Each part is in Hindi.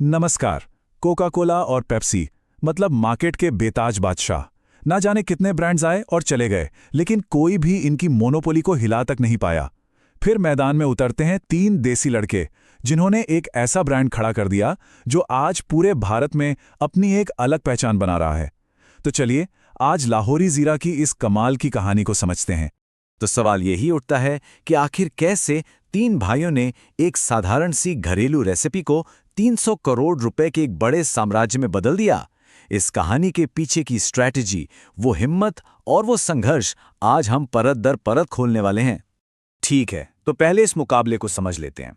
नमस्कार। कोका कोला और पेप्सी मतलब मार्केट के बेताज बादशाह। ना जाने कितने ब्रांड्स आए और चले गए, लेकिन कोई भी इनकी मोनोपोली को हिला तक नहीं पाया। फिर मैदान में उतरते हैं तीन देसी लड़के, जिन्होंने एक ऐसा ब्रांड खड़ा कर दिया जो आज पूरे भारत में अपनी एक अलग पहचान बना रहा है। तो चलिए आज लाहौरी जीरा की इस कमाल की कहानी को समझते हैं। तो सवाल यही उठता है कि आखिर कैसे तीन भाइयों ने एक साधारण सी घरेलू रेसिपी को 300 करोड़ रुपए के एक बड़े साम्राज्य में बदल दिया। इस कहानी के पीछे की स्ट्रैटेजी, वो हिम्मत और वो संघर्ष आज हम परत दर परत खोलने वाले हैं। ठीक है, तो पहले इस मुकाबले को समझ लेते हैं।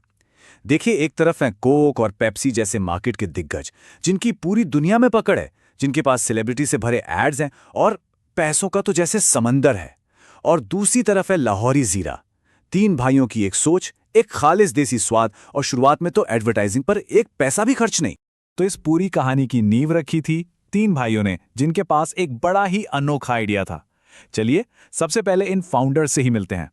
देखिए, एक तरफ हैं कोक और पेप्सी जैसे मार्केट के दिग्गज, जिनकी पूरी दुनिया में पकड़ है, जिनके पास सेलिब्रिटी से भरे एड्स हैं और पैसों का तो जैसे समंदर है। और दूसरी तरफ है लाहौरी जीरा, तीन भाइयों की एक सोच, एक खालिस देसी स्वाद और शुरुआत में तो एडवर्टाइजिंग पर एक पैसा भी खर्च नहीं। तो इस पूरी कहानी की नींव रखी थी तीन भाइयों ने, जिनके पास एक बड़ा ही अनोखा आइडिया था। चलिए सबसे पहले इन फाउंडर से ही मिलते हैं।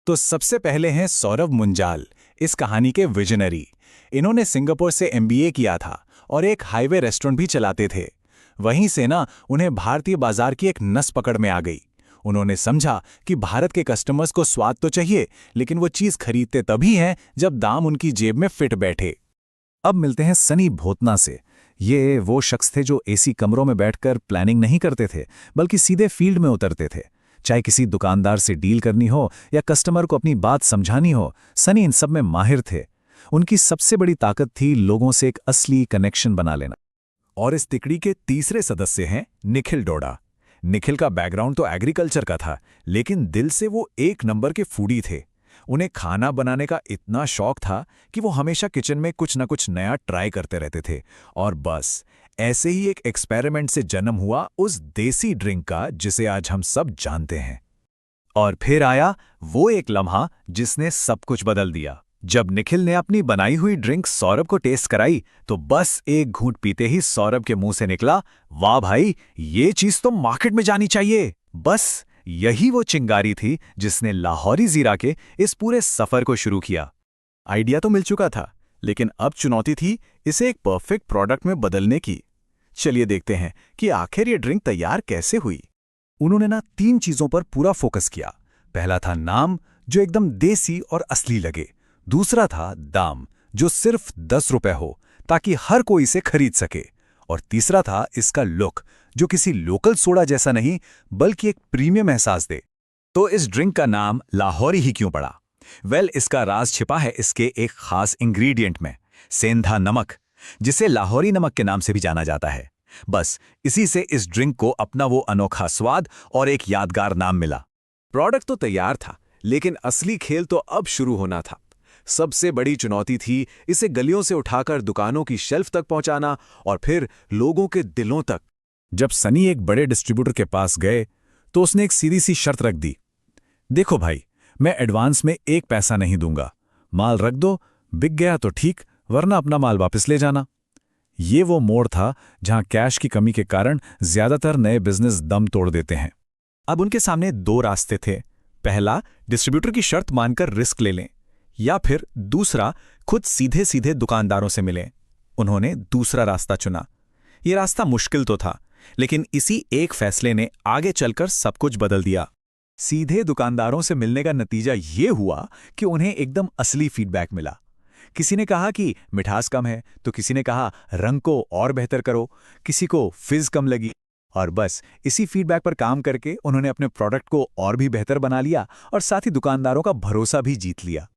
तो सबसे पहले हैं सौरभ मुंजाल, इस कहानी के विजनरी। इन्होंने सिंगापुर से एमबीए किया था और एक हाईवे रेस्टोरेंट भी चलाते थे। वहीं से ना उन्हें भारतीय बाजार की एक नस पकड़ में आ गई। उन्होंने समझा कि भारत के कस्टमर्स को स्वाद तो चाहिए, लेकिन वो चीज खरीदते तभी हैं जब दाम उनकी जेब में फिट बैठे। अब मिलते हैं सनी भोतना से। ये वो शख्स थे जो एसी कमरों में बैठकर प्लानिंग नहीं करते थे, बल्कि सीधे फील्ड में उतरते थे। चाहे किसी दुकानदार से डील करनी हो या कस्टमर को अपनी बात समझानी हो, सनी इन सब में माहिर थे। उनकी सबसे बड़ी ताकत थी लोगों से एक असली कनेक्शन बना लेना। और इस तिकड़ी के तीसरे सदस्य हैं निखिल डोडा। निखिल का बैकग्राउंड तो एग्रीकल्चर का था, लेकिन दिल से वो एक नंबर के फूडी थे। उन्हें खाना बनाने का इतना शौक था कि वो हमेशा किचन में कुछ न कुछ नया ट्राई करते रहते थे। और बस ऐसे ही एक एक्सपेरिमेंट से जन्म हुआ उस देसी ड्रिंक का जिसे आज हम सब जानते हैं। और फिर आया वो एक लम्हा जिसने सब कुछ बदल दिया। जब निखिल ने अपनी बनाई हुई ड्रिंक सौरभ को टेस्ट कराई, तो बस एक घूंट पीते ही सौरभ के मुंह से निकला, वाह भाई, ये चीज तो मार्केट में जानी चाहिए। बस यही वो चिंगारी थी जिसने लाहौरी जीरा के इस पूरे सफर को शुरू किया। आइडिया तो मिल चुका था, लेकिन अब चुनौती थी इसे एक परफेक्ट प्रोडक्ट में बदलने की। चलिए देखते हैं कि आखिर ये ड्रिंक तैयार कैसे हुई। उन्होंने ना तीन चीजों पर पूरा फोकस किया। पहला था नाम, जो एकदम देसी और असली लगे। दूसरा था दाम, जो सिर्फ 10 रुपए हो ताकि हर कोई इसे खरीद सके। और तीसरा था इसका लुक, जो किसी लोकल सोडा जैसा नहीं बल्कि एक प्रीमियम एहसास दे। तो इस ड्रिंक का नाम लाहौरी ही क्यों पड़ा? इसका राज छिपा है इसके एक खास इंग्रेडिएंट में, सेंधा नमक, जिसे लाहौरी नमक के नाम से भी जाना जाता है। बस इसी से इस ड्रिंक को अपना वो अनोखा स्वाद और एक यादगार नाम मिला। प्रोडक्ट तो तैयार था, लेकिन असली खेल तो अब शुरू होना था। सबसे बड़ी चुनौती थी इसे गलियों से उठाकर दुकानों की शेल्फ तक पहुंचाना और फिर लोगों के दिलों तक। जब सनी एक बड़े डिस्ट्रीब्यूटर के पास गए, तो उसने एक सीधी सी शर्त रख दी। देखो भाई, मैं एडवांस में एक पैसा नहीं दूंगा। माल रख दो, बिक गया तो ठीक, वरना अपना माल वापस ले जाना। ये वो मोड़ था जहां कैश की कमी के कारण ज्यादातर नए बिजनेस दम तोड़ देते हैं। अब उनके सामने दो रास्ते थे। पहला, डिस्ट्रीब्यूटर की शर्त मानकर रिस्क ले लें, या फिर दूसरा, खुद सीधे सीधे दुकानदारों से मिलें। उन्होंने दूसरा रास्ता चुना। यह रास्ता मुश्किल तो था, लेकिन इसी एक फैसले ने आगे चलकर सब कुछ बदल दिया। सीधे दुकानदारों से मिलने का नतीजा ये हुआ कि उन्हें एकदम असली फीडबैक मिला। किसी ने कहा कि मिठास कम है, तो किसी ने कहा रंग को और बेहतर करो, किसी को फिज कम लगी। और बस इसी फीडबैक पर काम करके उन्होंने अपने प्रोडक्ट को और भी बेहतर बना लिया और साथ ही दुकानदारों का भरोसा भी जीत लिया।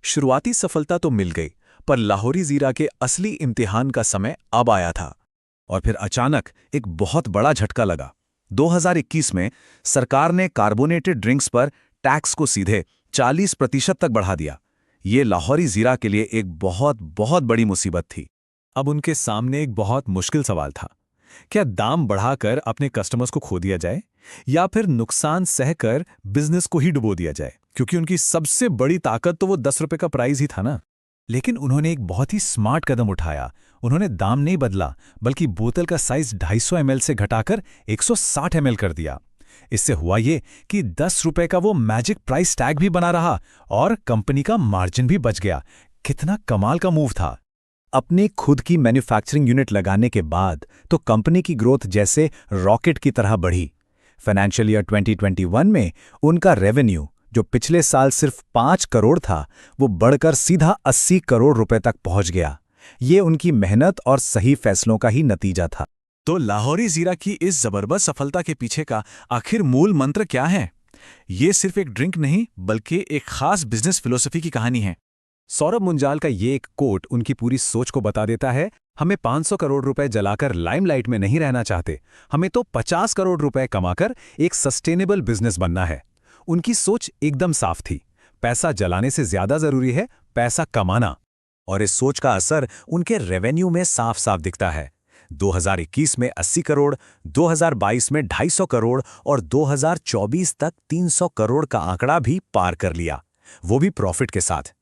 शुरुआती सफलता तो मिल गई, पर लाहौरी जीरा के असली इम्तिहान का समय अब आया था। और फिर अचानक एक बहुत बड़ा झटका लगा। 2021 में सरकार ने कार्बोनेटेड ड्रिंक्स पर टैक्स को सीधे 40% तक बढ़ा दिया। ये लाहौरी जीरा के लिए एक बहुत बहुत बड़ी मुसीबत थी। अब उनके सामने एक बहुत मुश्किल सवाल था। क्या दाम बढ़ाकर अपने कस्टमर्स को खो दिया जाए, या फिर नुकसान सहकर बिजनेस को ही डुबो दिया जाए? क्योंकि उनकी सबसे बड़ी ताकत तो वो 10 रुपए का प्राइस ही था ना। लेकिन उन्होंने एक बहुत ही स्मार्ट कदम उठाया। उन्होंने दाम नहीं बदला, बल्कि बोतल का साइज 250 ml से घटाकर 160 ml कर दिया। इससे हुआ ये कि 10 रुपए का वो मैजिक प्राइस टैग भी बना रहा और कंपनी का मार्जिन भी बच गया। कितना कमाल का मूव था। अपनी खुद की मैन्युफैक्चरिंग यूनिट लगाने के बाद तो कंपनी की ग्रोथ जैसे रॉकेट की तरह बढ़ी। फाइनेंशियल ईयर 2021 में उनका रेवेन्यू, जो पिछले साल सिर्फ 5 करोड़ था, वो बढ़कर सीधा 80 करोड़ रुपए तक पहुंच गया। ये उनकी मेहनत और सही फैसलों का ही नतीजा था। तो लाहौरी जीरा की इस जबरदस्त सफलता के पीछे का आखिर मूल मंत्र क्या है? ये सिर्फ एक ड्रिंक नहीं, बल्कि एक खास बिजनेस फिलॉसफी की कहानी है। सौरभ मुंजाल का ये एक कोट उनकी पूरी सोच को बता देता है। हमें 500 करोड़ रुपए जलाकर लाइमलाइट में नहीं रहना चाहते, हमें तो 50 करोड़ रुपए कमाकर एक सस्टेनेबल बिजनेस बनना है। उनकी सोच एकदम साफ थी। पैसा जलाने से ज्यादा जरूरी है पैसा कमाना। और इस सोच का असर उनके रेवेन्यू में साफ साफ दिखता है। 2021 में 80 करोड़, 2022 में 250 करोड़ और 2024 तक 300 करोड़ का आंकड़ा भी पार कर लिया, वो भी प्रॉफिट के साथ।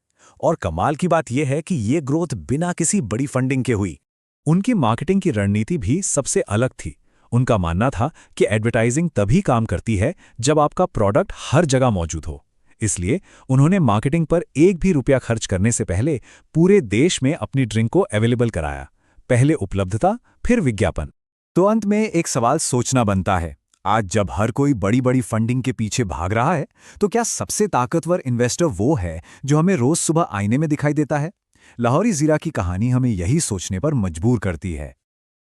और कमाल की बात यह है कि ये ग्रोथ बिना किसी बड़ी फंडिंग के हुई। उनकी मार्केटिंग की रणनीति भी सबसे अलग थी। उनका मानना था कि एडवर्टाइजिंग तभी काम करती है जब आपका प्रोडक्ट हर जगह मौजूद हो। इसलिए उन्होंने मार्केटिंग पर एक भी रुपया खर्च करने से पहले पूरे देश में अपनी ड्रिंक को अवेलेबल कराया। पहले उपलब्धता, फिर विज्ञापन। तो अंत में एक सवाल सोचना बनता है, आज जब हर कोई बड़ी बड़ी फंडिंग के पीछे भाग रहा है, तो क्या सबसे ताकतवर इन्वेस्टर वो है जो हमें रोज सुबह आईने में दिखाई देता है? लाहौरी जीरा की कहानी हमें यही सोचने पर मजबूर करती है।